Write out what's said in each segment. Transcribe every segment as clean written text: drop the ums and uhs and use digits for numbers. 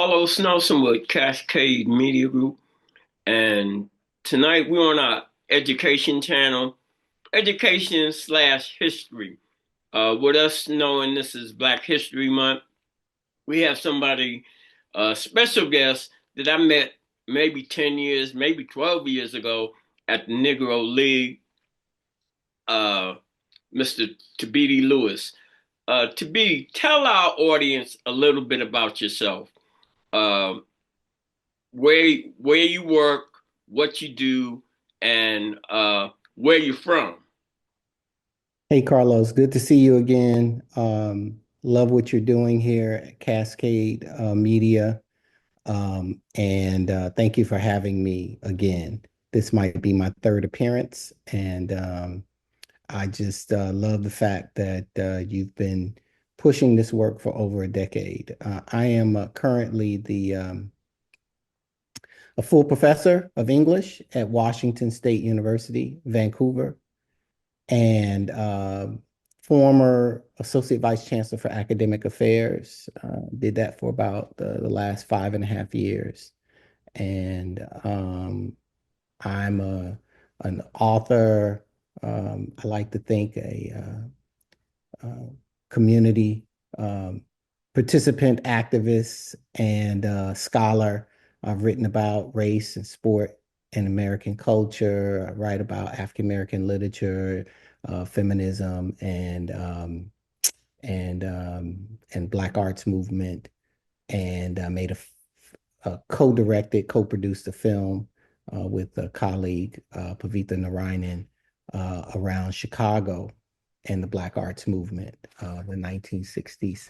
Carlos Nelson with Cascade Media Group, and tonight we're on our education channel, education slash history. With us knowing this is Black History Month, we have somebody, a special guest that I met maybe 10 years, maybe 12 years ago at the Negro League, uh, Mr. Thabiti Lewis. Thabiti, tell our audience a little bit about yourself. Um, where you work, what you do, and where you're from. Hey, Carlos, good to see you again. Love what you're doing here at Cascade Media. And thank you for having me again. This might be my third appearance, and I just love the fact that you've been pushing this work for over a decade. I am currently a full professor of English at Washington State University, Vancouver, and former Associate Vice Chancellor for Academic Affairs. Did that for about the last 5.5 years. And I'm an author. I like to think a community participant, activist, and scholar. I've written about race and sport and American culture. I write about African American literature, feminism, and Black arts movement. And I made a co-directed, co-produced a film with a colleague, Pavitha Narayanan, around Chicago and the Black arts movement, the 1960s,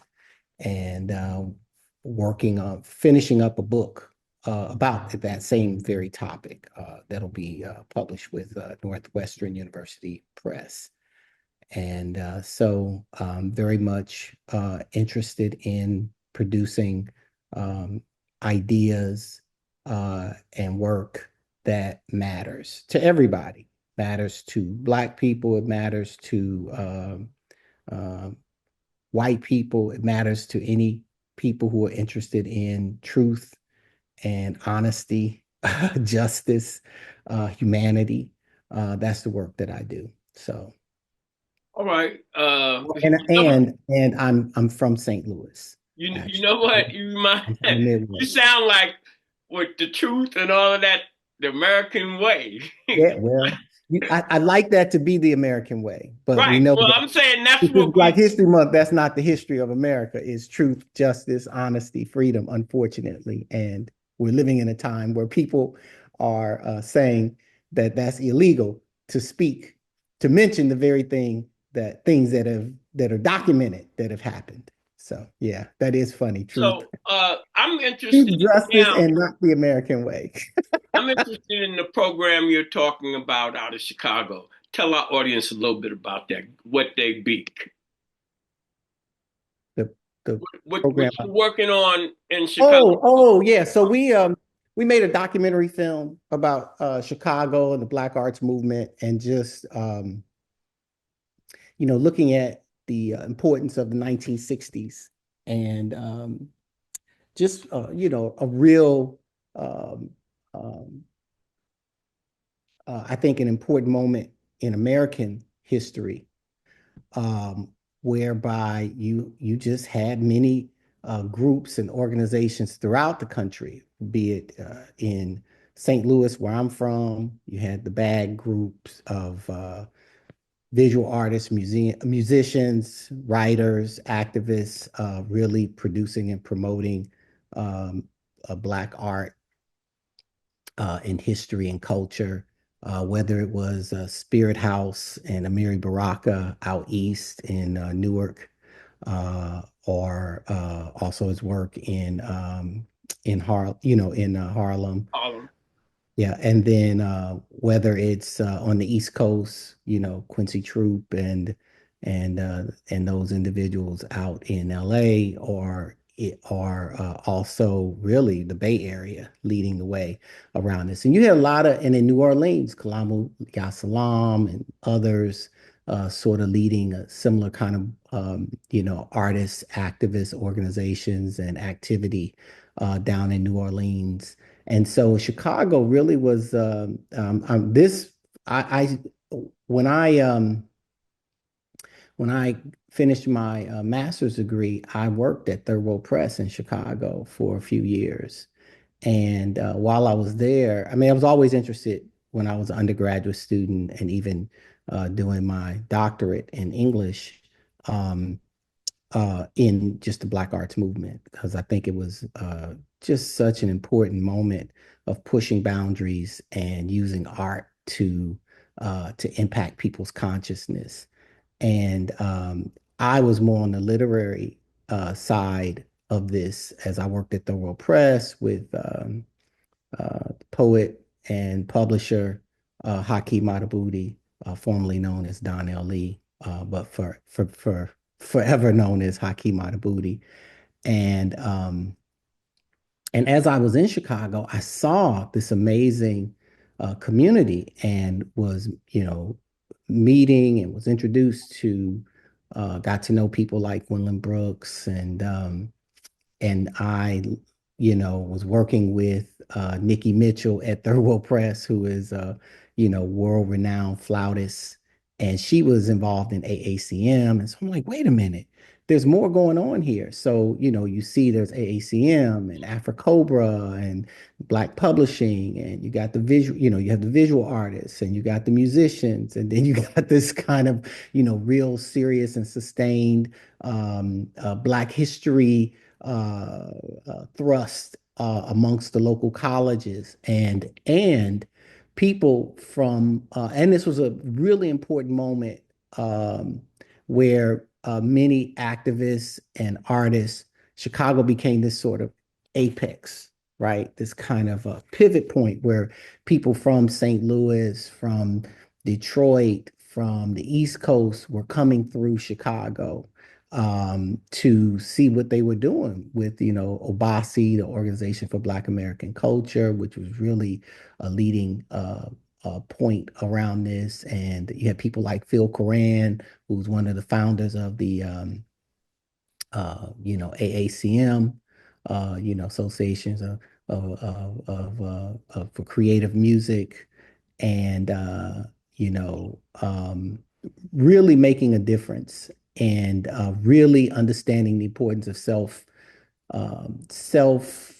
and working on finishing up a book about that same very topic that'll be published with Northwestern University Press. And so I'm very much interested in producing ideas and work that matters to everybody, matters to Black people, it matters to white people, it matters to any people who are interested in truth and honesty, justice, humanity. That's the work that I do. So, All right. and I'm from St. Louis, You actually. know what? You remind I'm from the you Midwest. sound like with the truth and all of that, the American way. Yeah, well, I like that to be the American way, but we Right. know Well, that I'm saying that's this is what Black we. History Month. That's not the history of America. It's truth, justice, honesty, freedom, unfortunately. And we're living in a time where people are saying that that's illegal to speak, to mention the very things that are documented that have happened. So yeah, that is funny. Truth, So I'm interested truth, justice, now. and not the American way. I'm interested in the program you're talking about out of Chicago. Tell our audience a little bit about that. What they be, The the what program. you're working on in Chicago. Oh, yeah. So we made a documentary film about Chicago and the Black Arts movement, and just looking at the importance of the 1960s, and just a real um, um, I think an important moment in American history, whereby you just had many groups and organizations throughout the country, be it in St. Louis, where I'm from. You had the BAG groups of visual artists, musicians, writers, activists, really producing and promoting Black art in history and culture, whether it was Spirit House and Amiri Baraka out east in Newark, or also his work in Harlem. Harlem. Yeah, and then whether it's on the East Coast, Quincy Troop and those individuals out in LA, or also really the Bay Area leading the way around this. And you had a lot and in New Orleans, Kalamu Yasalam and others sort of leading a similar kind of artists, activists, organizations, and activity down in New Orleans. And so Chicago really was this I when I when I finished my master's degree, I worked at Third World Press in Chicago for a few years. And while I was there, I mean, I was always interested when I was an undergraduate student and even doing my doctorate in English in just the Black arts movement, because I think it was just such an important moment of pushing boundaries and using art to impact people's consciousness. And I was more on the literary side of this as I worked at the World Press with poet and publisher Haki Madhubuti, formerly known as Donnell Lee, but for forever known as Haki Madhubuti. And and as I was in Chicago, I saw this amazing community and was, meeting and was introduced to, got to know people like Gwendolyn Brooks and I, was working with Nikki Mitchell at Third World Press, who is world-renowned flautist, and she was involved in AACM. And so I'm like, wait a minute, there's more going on here. So, you see there's AACM and AfriCobra and Black Publishing, and you got the visual, you have the visual artists and you got the musicians, and then you got this kind of, real serious and sustained Black history thrust amongst the local colleges and people from and this was a really important moment where many activists and artists, Chicago became this sort of apex, right? This kind of a pivot point where people from St. Louis, from Detroit, from the East Coast were coming through Chicago to see what they were doing with, OBASI, the Organization for Black American Culture, which was really a leading point around this. And you had people like Phil Coran, who's one of the founders of the, AACM, associations for creative music, and really making a difference and really understanding the importance of self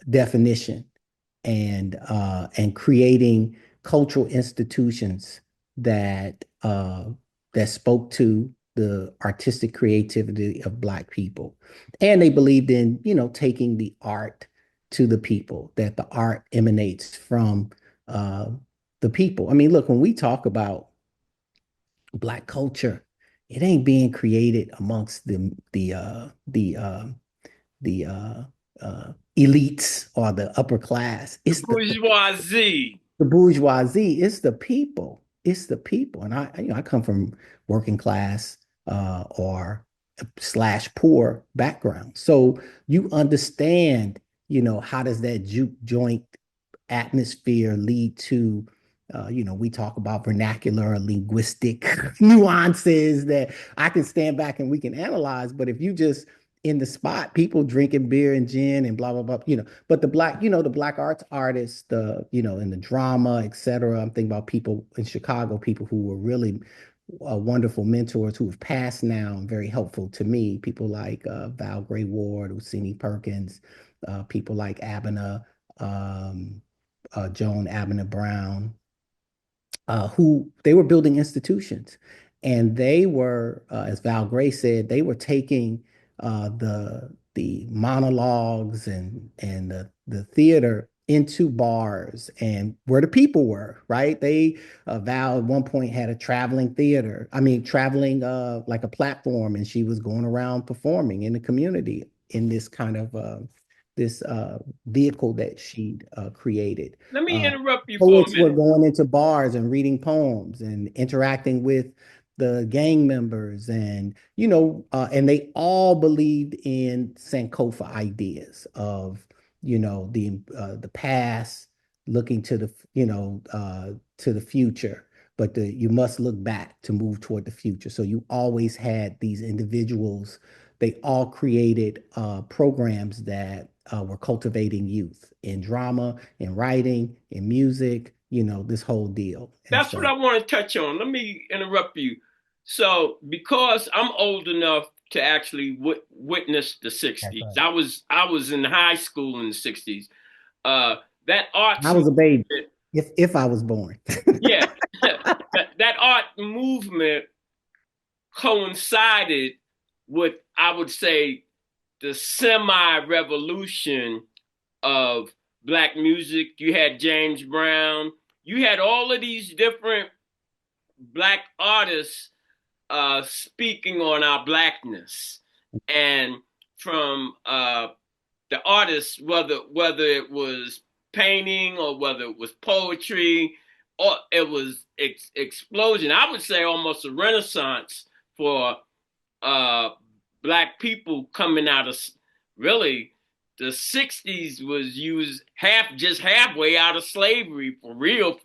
definition and creating cultural institutions that spoke to the artistic creativity of Black people. And they believed in, taking the art to the people, that the art emanates from uh, the people. I mean, look, when we talk about Black culture, it ain't being created amongst the elites or the upper class. The It's bourgeoisie. the bourgeoisie. It's the people. It's the people. And I come from working class or slash poor background. So you understand, how does that juke joint atmosphere lead to, we talk about vernacular or linguistic nuances that I can stand back and we can analyze. But if you just in the spot, people drinking beer and gin and blah, blah, blah, but the Black arts artists, in the drama, et cetera. I'm thinking about people in Chicago, people who were really wonderful mentors who have passed now and very helpful to me. People like Val Gray Ward, Usini Perkins, people like Abena, um, Joan Abena Brown, who they were building institutions. And they were, as Val Gray said, they were taking the monologues and the theater into bars and where the people were, right? They Val at one point had a traveling theater. I mean, traveling like a platform, and she was going around performing in the community in this kind of this vehicle that she created. Let me Uh, interrupt you for a Poets were minute. going into bars and reading poems and interacting with the gang members, and they all believed in Sankofa ideas of, the past looking to to the future, but you must look back to move toward the future. So you always had these individuals. They all created programs that we're cultivating youth in drama, in writing, in music, this whole deal. And That's what I so want to touch on. Let me interrupt you. So, because I'm old enough to actually witness the that's '60s, right. I was in high school in the '60s. Uh, that I arts was a baby movement, if I was born. yeah, that art movement coincided with, I would say, the semi-revolution of black music. You had James Brown. You had all of these different black artists speaking on our blackness, and from the artists, whether it was painting or whether it was poetry, or it was explosion. I would say almost a renaissance for uh, black people coming out of, really, the '60s was used just halfway out of slavery, for real,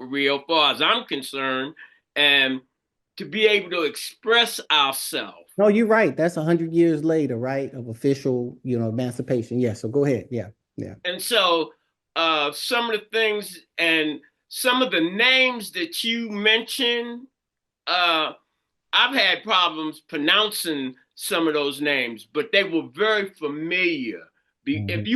far as I'm concerned, and to be able to express ourselves. No, you're right. That's 100 years later, right? Of official, emancipation. Yeah. So go ahead. Yeah. Yeah. And so some of the things and some of the names that you mentioned, uh, I've had problems pronouncing some of those names, but they were very familiar. Mhm. If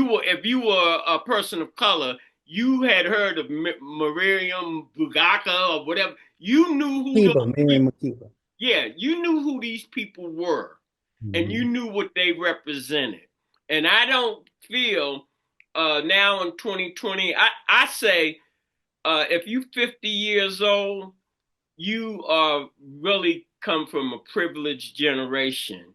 you were a person of color, you had heard of Miriam Bugaka or whatever. You knew who those Kiba, Miriam people. Makeba. Yeah, you knew who these people were, and you Mhm. knew what they represented. And I don't feel now in 2020. I say if you 50 years old, you really come from a privileged generation,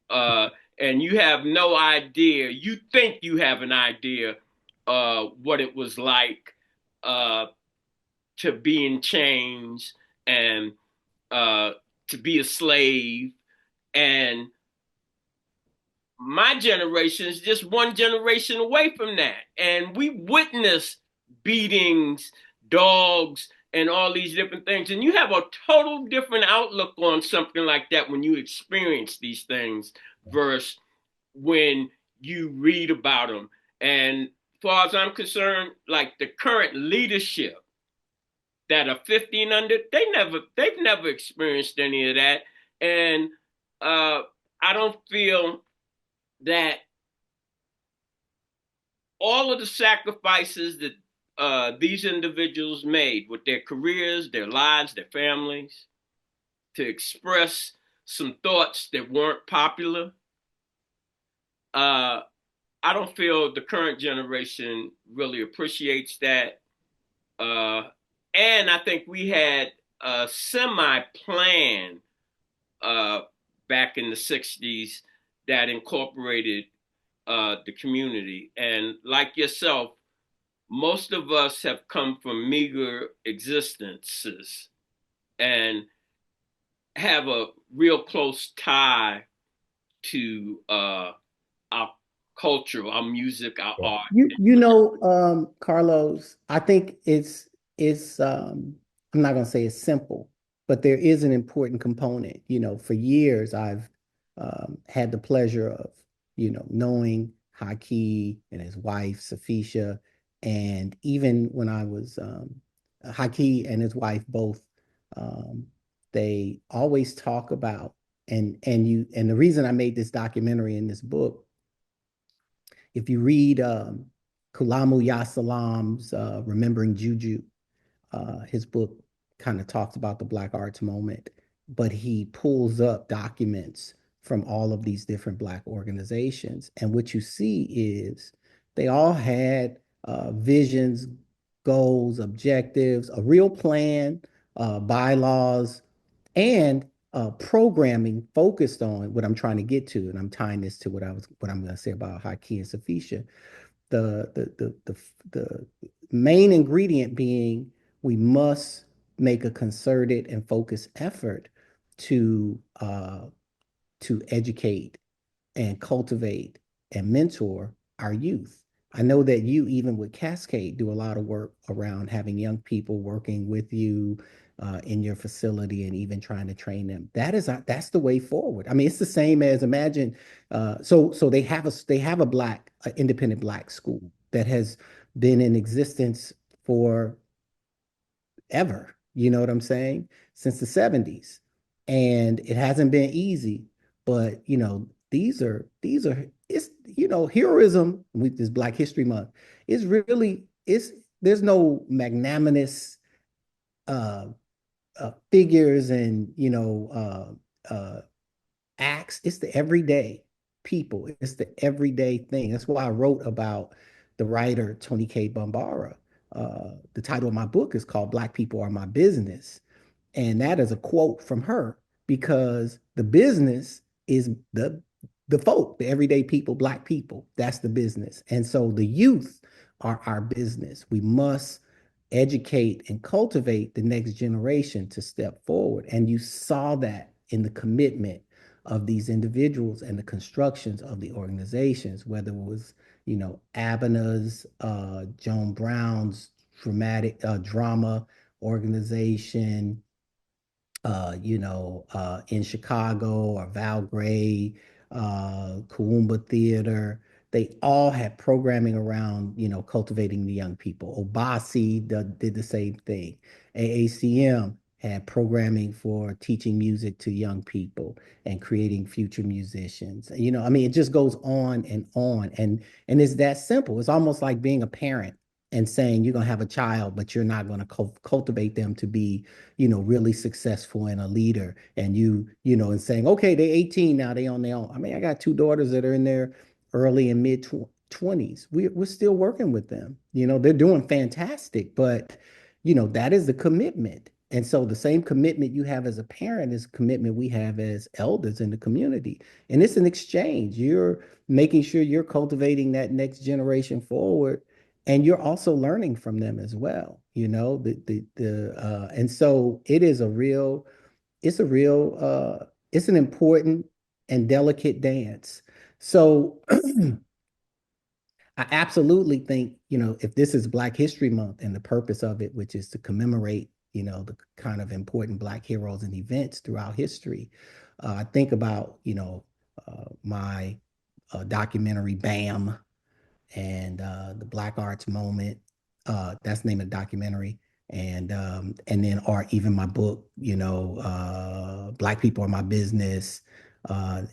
and you have no idea. You think you have an idea what it was like uh, to be in chains and uh, to be a slave. And my generation is just one generation away from that. And we witness beatings, dogs, and all these different things. And you have a total different outlook on something like that when you experience these things versus when you read about them. And as far as I'm concerned, like the current leadership that are 50 and under, they've never experienced any of that. And I don't feel that all of the sacrifices that these individuals made with their careers, their lives, their families, to express some thoughts that weren't popular, uh, I don't feel the current generation really appreciates that. Uh, and I think we had a semi plan uh, back in the '60s that incorporated the community. And like yourself, most of us have come from meager existences and have a real close tie to our culture, our music, our Yeah. art. Carlos, I think it's I'm not gonna say it's simple, but there is an important component. For years I've had the pleasure of, knowing Haki and his wife, Safisha, and even when I was Haki and his wife both, um, they always talk about, and the reason I made this documentary in this book, if you read Kulamu Yasalam's Remembering Juju, his book kind of talks about the Black arts moment, but he pulls up documents from all of these different Black organizations. And what you see is they all had visions, goals, objectives, a real plan, bylaws, and programming focused on what I'm trying to get to. And I'm tying this to what I'm going to say about Haki and Safisha. The main ingredient being we must make a concerted and focused effort to to educate and cultivate and mentor our youth. I know that you, even with Cascade, do a lot of work around having young people working with you in your facility and even trying to train them. That's the way forward. I mean, it's the same as imagine. So they have a black independent black school that has been in existence for ever. You know what I'm saying? Since the 70s. And it hasn't been easy, but these are it's heroism with this Black History Month is really it's there's no magnanimous uh figures and acts. It's the everyday people. It's the everyday thing. That's why I wrote about the writer Toni Cade Bambara. The title of my book is called Black People Are My Business. And that is a quote from her because the business is the folk, the everyday people, black people. That's the business. And so the youth are our business. We must educate and cultivate the next generation to step forward. And you saw that in the commitment of these individuals and the constructions of the organizations, whether it was, Abina's, Joan Brown's drama organization, in Chicago or Val Gray, Kuumba Theater. They all had programming around, cultivating the young people. Obasi did the same thing. AACM had programming for teaching music to young people and creating future musicians. I mean, it just goes on and on. And it's that simple. It's almost like being a parent and saying you're going to have a child, but you're not going to cultivate them to be really successful and a leader. And and saying, okay, they're 18 now, they on their own. I mean, I got two daughters that are in their early and mid 20s. We're still working with them. They're doing fantastic, but that is the commitment. And so the same commitment you have as a parent is a commitment we have as elders in the community. And it's an exchange. You're making sure you're cultivating that next generation forward, and you're also learning from them as well. And so it's an important and delicate dance. So I absolutely think, if this is Black History Month and the purpose of it, which is to commemorate, the kind of important Black heroes and events throughout history, I think about, my documentary BAM, and the Black Arts Moment. That's the name of the documentary. And then or even my book, Black People Are My Business, and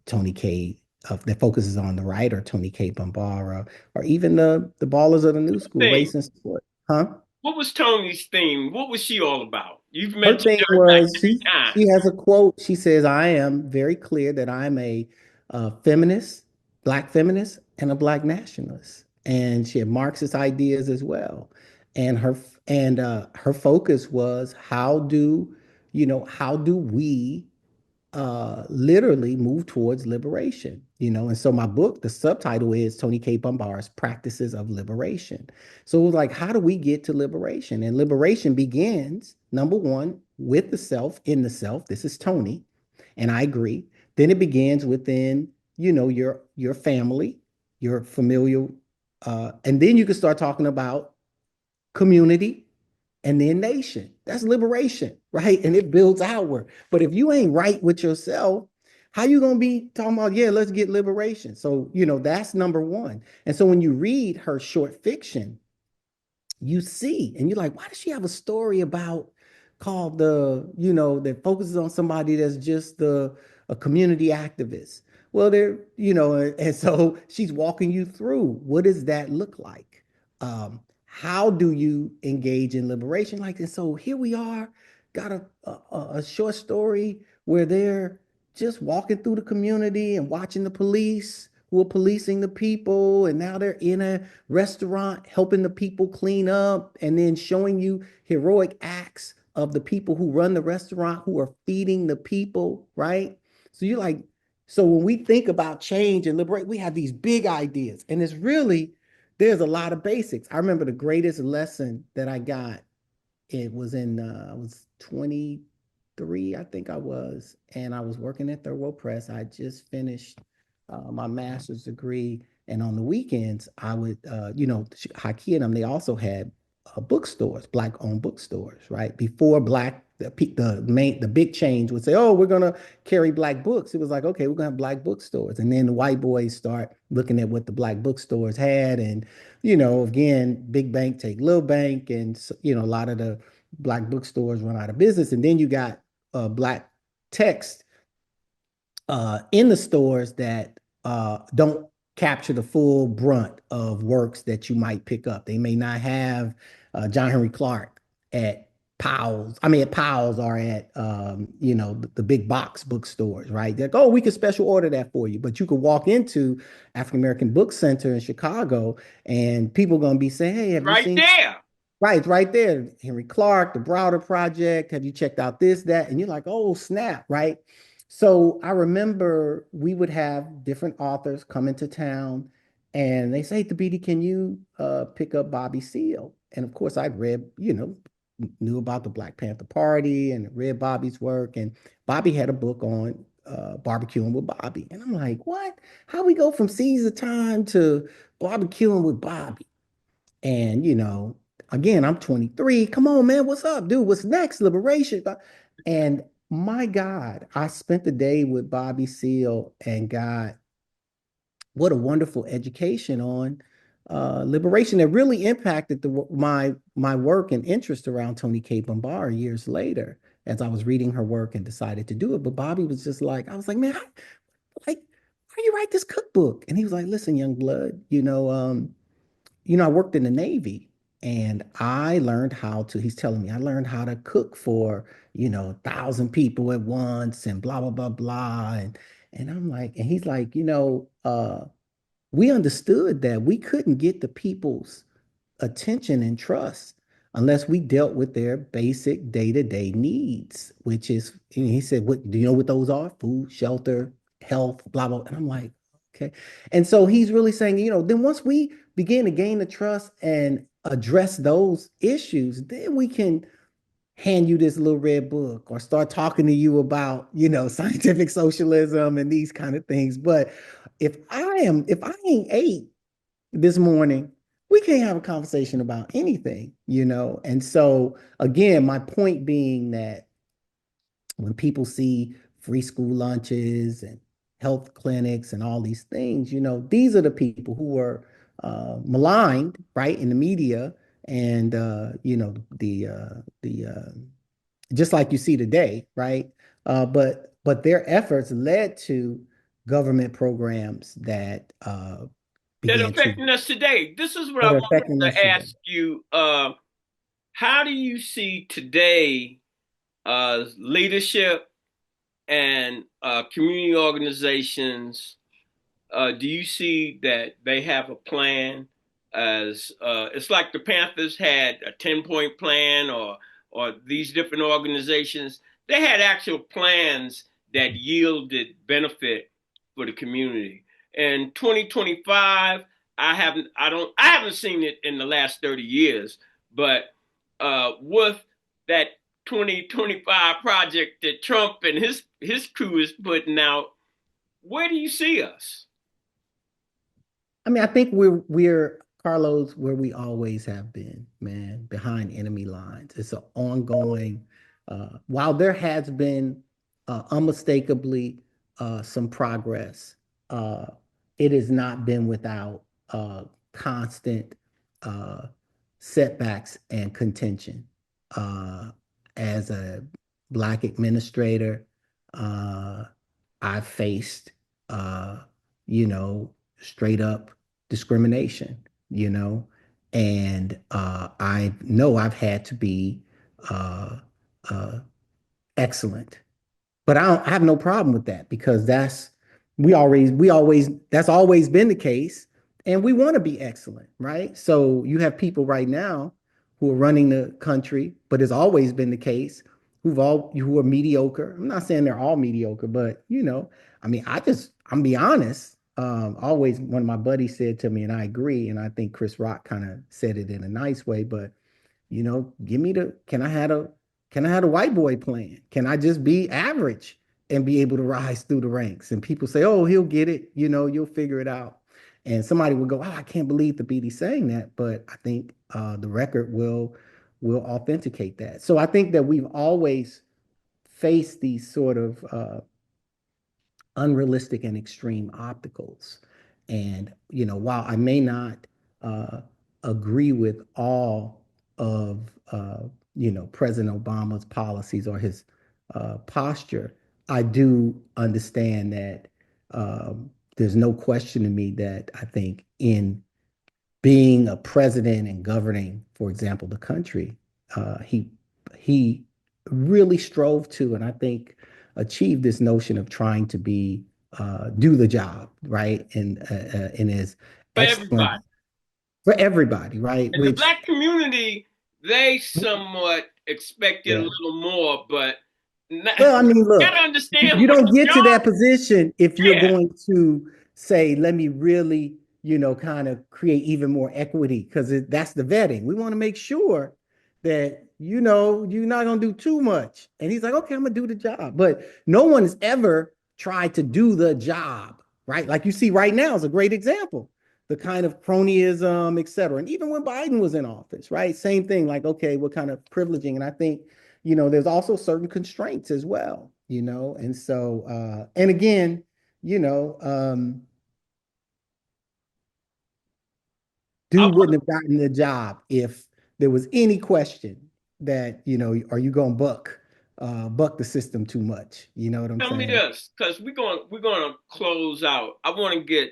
Toni Cade, that focuses on the writer Toni Cade Bambara, or even the ballers of the new school, Thing. race and sport. Huh? What was Tony's theme? What was she all about? You've Her mentioned thing her like was three she times. has a quote. She says, "I am very clear that I'm a feminist, black feminist, and a black nationalist." And she had Marxist ideas as well. And her focus was how do we literally move towards liberation, And so my book, the subtitle is Toni Cade Bambara's Practices of Liberation. So it was like, how do we get to liberation? And liberation begins, number one, with the self, in the self. This is Toni, and I agree. Then it begins within, your family, your familial, and then you can start talking about community, and then nation. That's liberation, right? And it builds outward. But if you ain't right with yourself, how you gonna be talking about, yeah, let's get liberation? So, that's number one. And so when you read her short fiction, you see, and you're like, why does she have a story about called that focuses on somebody that's just a community activist? Well, and so she's walking you through what does that look like? How do you engage in liberation? Like, and so here we are, got a short story where they're just walking through the community and watching the police who are policing the people, and now they're in a restaurant helping the people clean up, and then showing you heroic acts of the people who run the restaurant who are feeding the people, right? So you're like, so when we think about change and liberate, we have these big ideas, and there's a lot of basics. I remember the greatest lesson that I got. It was I was 23, I think I was, and I was working at Thurlow Press. I just finished my master's degree, And on the weekends, I would, Haki and them, they also had bookstores, black-owned bookstores, right? Before black, the big change would say, "Oh, we're gonna carry black books." It was like, okay, we're gonna have black bookstores, and then the white boys start looking at what the black bookstores had, and again, big bank take little bank, and a lot of the black bookstores run out of business, and then you got black text in the stores that don't capture the full brunt of works that you might pick up. They may not have John Henry Clark at Powell's. I mean, at Powell's or at the big box bookstores, right? They're like, oh, we could special order that for you, but you could walk into African American Book Center in Chicago, and people are going to be saying, "Hey, have you Right seen?" there. Right, it's right there. Henry Clark, the Browder Project. Have you checked out this, that? And you're like, oh, snap, right? So I remember we would have different authors come into town and they say, Thabiti, can you pick up Bobby Seale? And of course, I'd read, knew about the Black Panther Party and read Bobby's work. And Bobby had a book on barbecuing with Bobby. And I'm like, what? How we go from Caesar time to barbecuing with Bobby? And, again, I'm 23. Come on, man. What's up, dude? What's next? Liberation. And my God, I spent the day with Bobby Seale and got what a wonderful education on liberation that really impacted my work and interest around Toni Cade Bambara years later as I was reading her work and decided to do it. But Bobby was just like, I was like, man, like, why you write this cookbook? And he was like, listen, young blood, I worked in the Navy and I learned how to, he's telling me, I learned how to cook for, 1,000 people at once and blah, blah, blah, blah. And I'm like, and he's like, we understood that we couldn't get the people's attention and trust unless we dealt with their basic day-to-day needs, which is, and he said, what do you know what those are? Food, shelter, health, blah, blah. And I'm like, okay. And so he's really saying, then once we begin to gain the trust and address those issues, then we can hand you this little red book or start talking to you about, scientific socialism and these kind of things. But if I ain't ate this morning, we can't have a conversation about anything. And so, again, my point being that when people see free school lunches and health clinics and all these things, these are the people who are maligned, right, in the media and, just like you see today, right? But their efforts led to government programs that That began to affecting us today. This is what I that are wanted affecting us to today. ask you. How do you see today leadership and community organizations? Do you see that they have a plan? As it's like the Panthers had a 10-point plan, or these different organizations, they had actual plans that yielded benefit for the community. In 2025, I haven't seen it in the last 30 years, but with that 2025 project that Trump and his crew is putting out, where do you see us? I mean, I think we're Carlos where we always have been, man, behind enemy lines. It's an ongoing. While there has been unmistakably some progress, uh, it has not been without constant uh, setbacks and contention. Uh, as a Black administrator, uh, I've faced, uh, you know, straight up discrimination, you know, and I know I've had to be uh, uh, excellent, but I have no problem with that because that's always been the case, and we want to be excellent, right? So you have people right now who are running the country, but it's always been the case who are mediocre. I'm not saying they're all mediocre, but I mean, I'm be honest. Always one of my buddies said to me, and I agree, and I think Chris Rock kind of said it in a nice way, but give me can I have a white boy plan? Can I just be average and be able to rise through the ranks? And people say, oh, he'll get it, you'll figure it out. And somebody would go, "Oh, I can't believe Thabiti's saying that," but I think the record will authenticate that. So I think that we've always faced these sort of unrealistic and extreme opticals. And, while I may not uh, agree with all of, President Obama's policies or his posture, I do understand that there's no question to me that I think in being a president and governing, for example, the country, he really strove to, and I think achieved this notion of trying to be do the job, right, and is for excellent everybody. for everybody, right? And the Which, black community, they somewhat expected a yeah. little more, but not, Well, I mean, gotta look, understand you what don't get y'all, to that position if you're yeah. going to say, let me really, kind of create even more equity because that's the vetting. We want to make sure that, you're not going to do too much. And he's like, okay, I'm going to do the job. But no one has ever tried to do the job, right? Like you see right now is a great example. The kind of cronyism, et cetera. And even when Biden was in office, right? Same thing, like, okay, what kind of privileging? And I think there's also certain constraints as well, and so, and again, you know, um, I dude want wouldn't have gotten the job if there was any question that, are you going to buck the system too much? You know what I'm tell me saying? this, because we're gonna close out. I want to get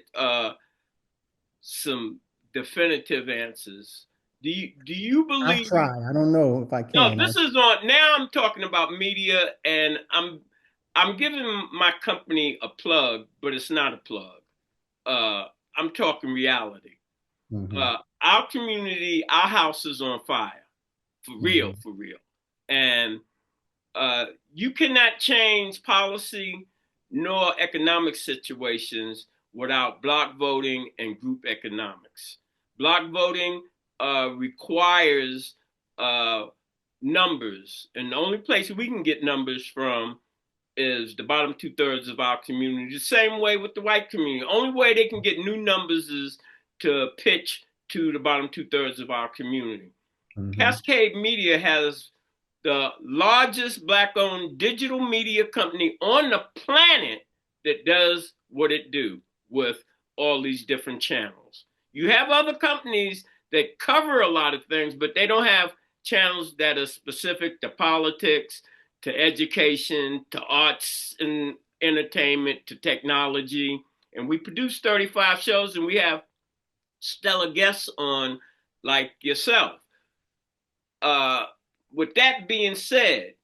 some definitive answers. Do you I'll believe? try. I don't know if I No, can. this is on. Now I'm talking about media, and I'm giving my company a plug, but it's not a plug. Uh, I'm talking reality. Mhm, Our community, our house is on fire, mhm, for real, and you cannot change policy nor economic situations without block voting and group economics. Block voting requires uh, numbers, and the only place we can get numbers from is the bottom two-thirds of our community. The same way with the white community. The only way they can get new numbers is to pitch to the bottom two-thirds of our community. mhm, Cascade Media has the largest black-owned digital media company on the planet that does what it do with all these different channels. You have other companies that cover a lot of things, but they don't have channels that are specific to politics, to education, to arts and entertainment, to technology. And we produce 35 shows and we have stellar guests on like yourself. Uh, with that being said,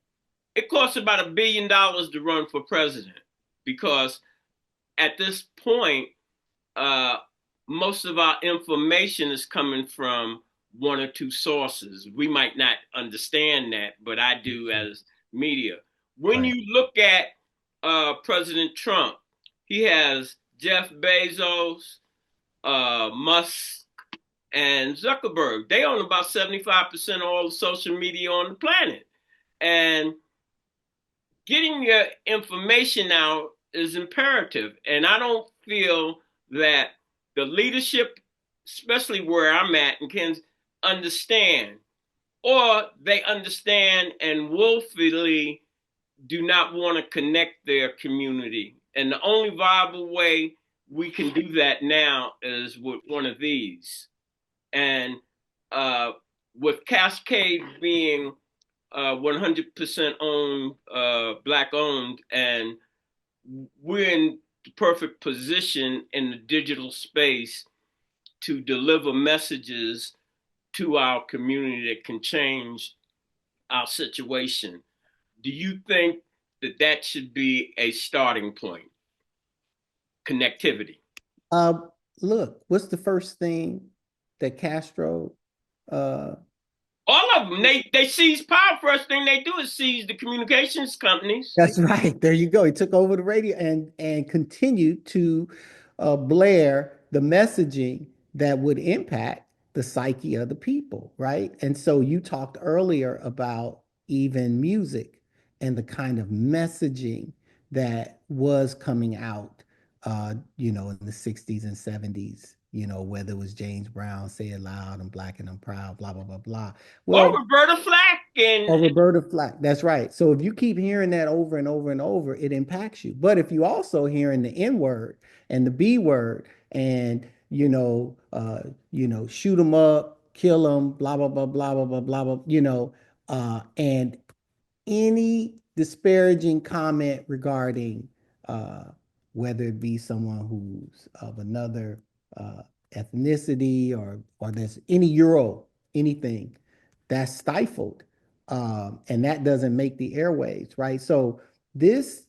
it costs about $1 billion to run for president because at this point, uh, most of our information is coming from one or two sources. We might not understand that, but I do as media. When right. you look at President Trump, he has Jeff Bezos, Musk, and Zuckerberg. They own about 75% of all the social media on the planet. And getting your information out is imperative. And I don't feel that the leadership, especially where I'm at and can understand, or they understand and willfully do not want to connect their community. And the only viable way we can do that now is with one of these. And uh, with Cascade being 100% owned, black owned, and we're in the perfect position in the digital space to deliver messages to our community that can change our situation. Do you think that that should be a starting point? Connectivity. Uh, Look, what's the first thing that Castro uh, All of them, they seize power. First thing they do is seize the communications companies. That's right. There you go. He took over the radio and continued to blare the messaging that would impact the psyche of the people, right? And so you talked earlier about even music and the kind of messaging that was coming out in the 60s and 70s, whether it was James Brown, Say It Loud, I'm Black and I'm Proud, blah, blah, blah, blah. Or Well, Roberta Flack or Roberta Flack. That's right. So if you keep hearing that over and over and over, it impacts you. But if you also hearing the N word and the B word and shoot them up, kill them, blah blah blah blah blah blah blah blah, and any disparaging comment regarding uh, whether it be someone who's of another uh, ethnicity or there's any Euro, anything that's stifled, and that doesn't make the airwaves, right? So this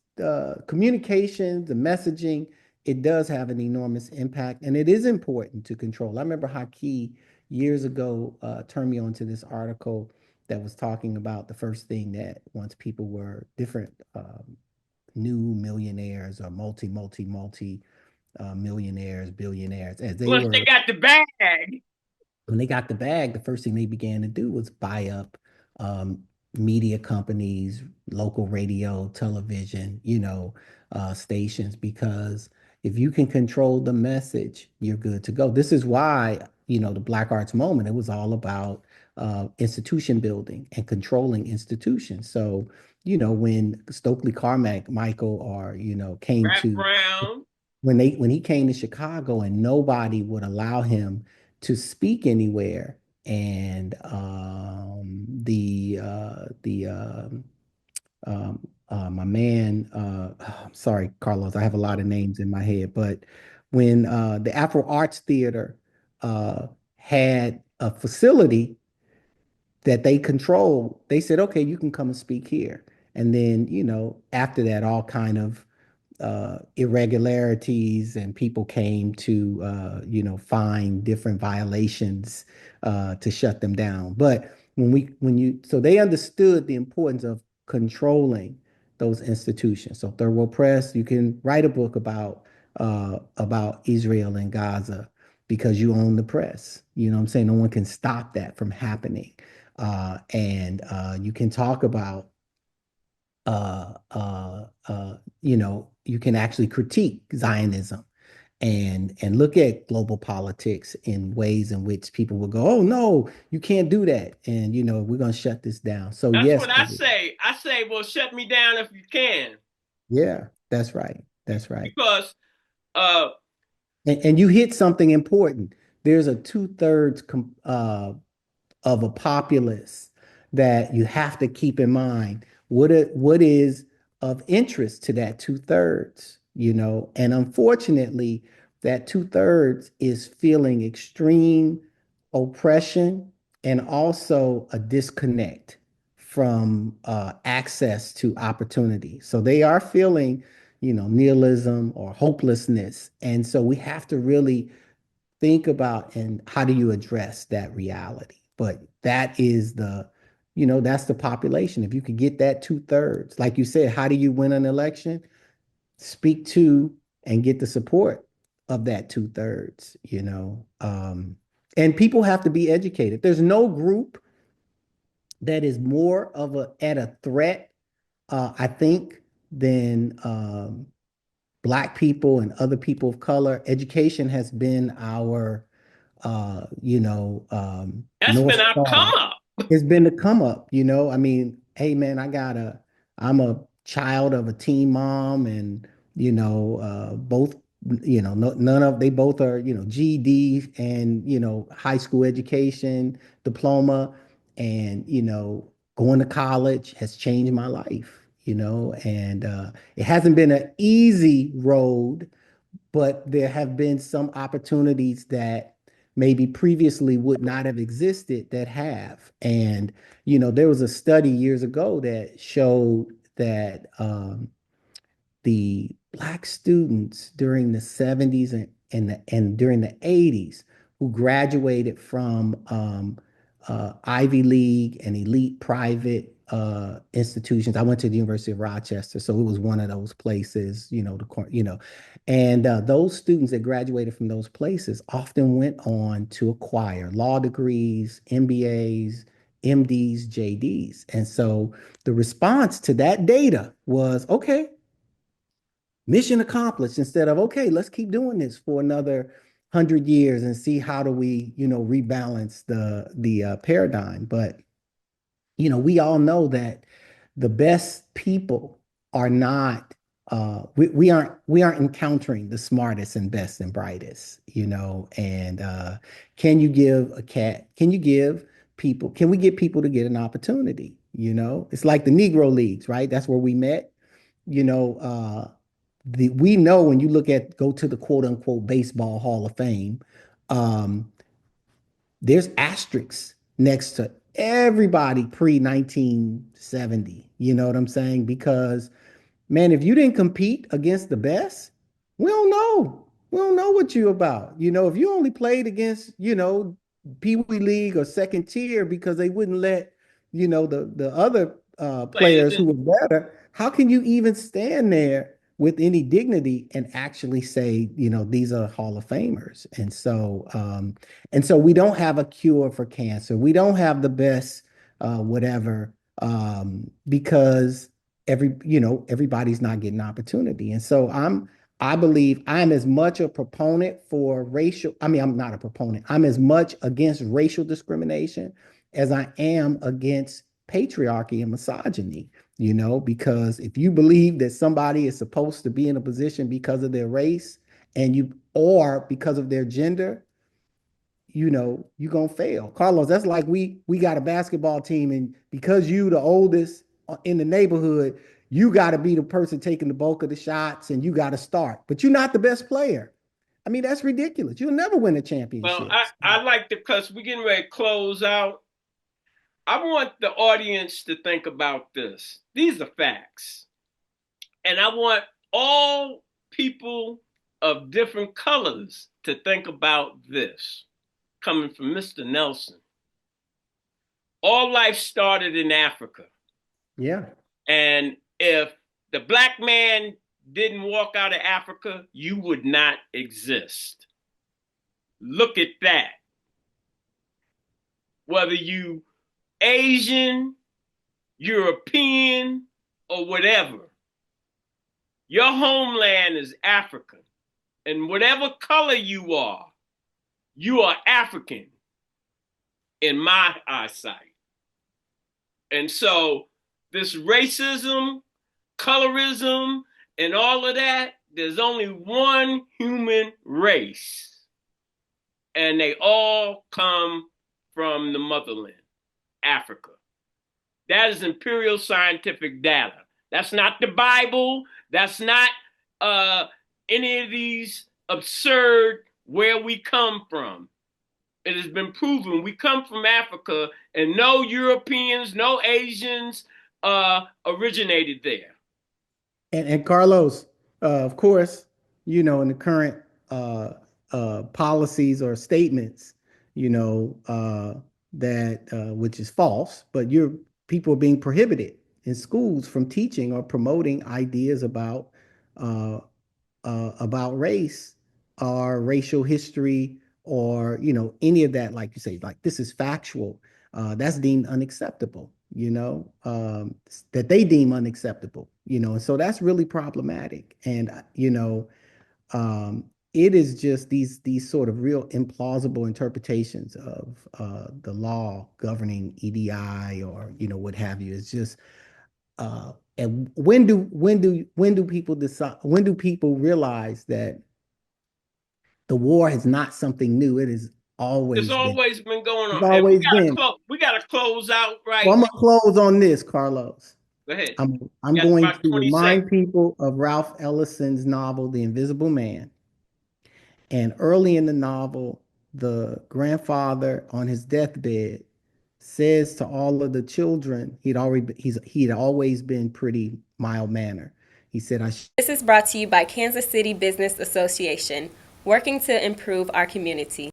communication, the messaging, it does have an enormous impact, and it is important to control. I remember Haki years ago turned me on to this article that was talking about the first thing that once people were different new millionaires or multi millionaires, billionaires, as they Plus they were got the bag. when they got the bag, the first thing they began to do was buy up um, media companies, local radio, television, stations, because if you can control the message, you're good to go. This is why, the Black Arts Moment, it was all about institution building and controlling institutions. So, when Stokely Carmack, Michael, or, came Rap to Brown. when he came to Chicago and nobody would allow him to speak anywhere, and my man, I'm sorry, Carlos, I have a lot of names in my head, but when the Afro Arts Theater uh, had a facility that they controlled, they said, okay, you can come and speak here. And then, after that, all kind of irregularities and people came to, find different violations to shut them down. But so they understood the importance of controlling those institutions. So Third World Press, you can write a book about Israel and Gaza because you own the press. You know what I'm saying? No one can stop that from happening. And you can talk about you can actually critique Zionism and look at global politics in ways in which people will go, oh no, you can't do that. And we're gonna shut this down. So That's yes, what I say. I say, well, shut me down if you can. yeah, that's right. That's right. Because uh And you hit something important. There's a two-thirds of a populace that you have to keep in mind. What is of interest to that two-thirds, and unfortunately, that two-thirds is feeling extreme oppression and also a disconnect from access to opportunity. So they are feeling, nihilism or hopelessness. And so we have to really think about and how do you address that reality. But that is that's the population. If you could get that two-thirds, like you said, how do you win an election? Speak to and get the support of that two-thirds, and people have to be educated. There's no group that is more of a at a threat, I think, than Black people and other people of color. Education has been our that's been North our come Star. up. It's been the come up, I mean, hey man, I'm a child of a teen mom and, both, no, none of, they both are, GED and, high school education, diploma, and, going to college has changed my life, and it hasn't been an easy road, but there have been some opportunities that maybe previously would not have existed that have. And, there was a study years ago that showed that the Black students during the 70s and during the 80s who graduated from Ivy League and elite private institutions. I went to the University of Rochester, so it was one of those places, and those students that graduated from those places often went on to acquire law degrees, MBAs, MDs, JDs. And so the response to that data was, okay, mission accomplished instead of, okay, let's keep doing this for another 100 years and see how do we, rebalance the paradigm. But we all know that the best people are not we aren't encountering the smartest and best and brightest, and can we get people to get an opportunity? It's like the Negro Leagues, right? That's where we met. You know, we know when you go to the quote unquote baseball Hall of Fame, um, there's asterisks next to everybody pre 1970. You know what I'm saying? Because, man, if you didn't compete against the best, we don't know. We don't know what you about. If you only played against, Pee Wee League or second tier because they wouldn't let, the other Players players in. who were better, how can you even stand there with any dignity and actually say, these are Hall of Famers? And so we don't have a cure for cancer. We don't have the best whatever, because everybody's not getting opportunity. And so I believe I'm as much a proponent for I'm not a proponent. I'm as much against racial discrimination as I am against patriarchy and misogyny, because if you believe that somebody is supposed to be in a position because of their race or because of their gender, you're gonna fail. Carlos, that's like we got a basketball team, and because you the oldest in the neighborhood, you gotta be the person taking the bulk of the shots and you gotta start. But you're not the best player. I mean, that's ridiculous. You'll never win a Well, championship. I like to, because we're getting ready to close out. I want the audience to think about this. These are facts. And I want all people of different colors to think about this, coming from Mr. Nelson. All life started in Africa. Yeah. And if the black man didn't walk out of Africa, you would not exist. Look at that. Whether you Asian, European, or whatever, your homeland is Africa. And whatever color you are African in my eyesight. And so this racism, colorism, and all of that, there's only one human race. And they all come from the motherland, Africa. That is empirical scientific data. That's not the Bible. That's not any of these absurd where we come from. It has been proven we come from Africa, and no Europeans, no Asians originated there. And Carlos, of course, in the current policies or statements, that which is false, but people are being prohibited in schools from teaching or promoting ideas about race or racial history or any of that. Like you say, like this is factual. That's deemed unacceptable. That they deem unacceptable. And so that's really problematic. And it is just these sort of real implausible interpretations of the law governing EDI or what have you. It's just and when do people decide? When do people realize that the war is not something new? It has It's always been. always been going It's on, and always been. we gotta close out So right I'm now. gonna close on this, Carlos. Go ahead. I'm You got going about to 20 seconds. remind people of Ralph Ellison's novel, The Invisible Man. And early in the novel, the grandfather on his deathbed says to all of the children, he'd always been pretty mild mannered. He said, This is brought to you by Kansas City Business Association, working to improve our community.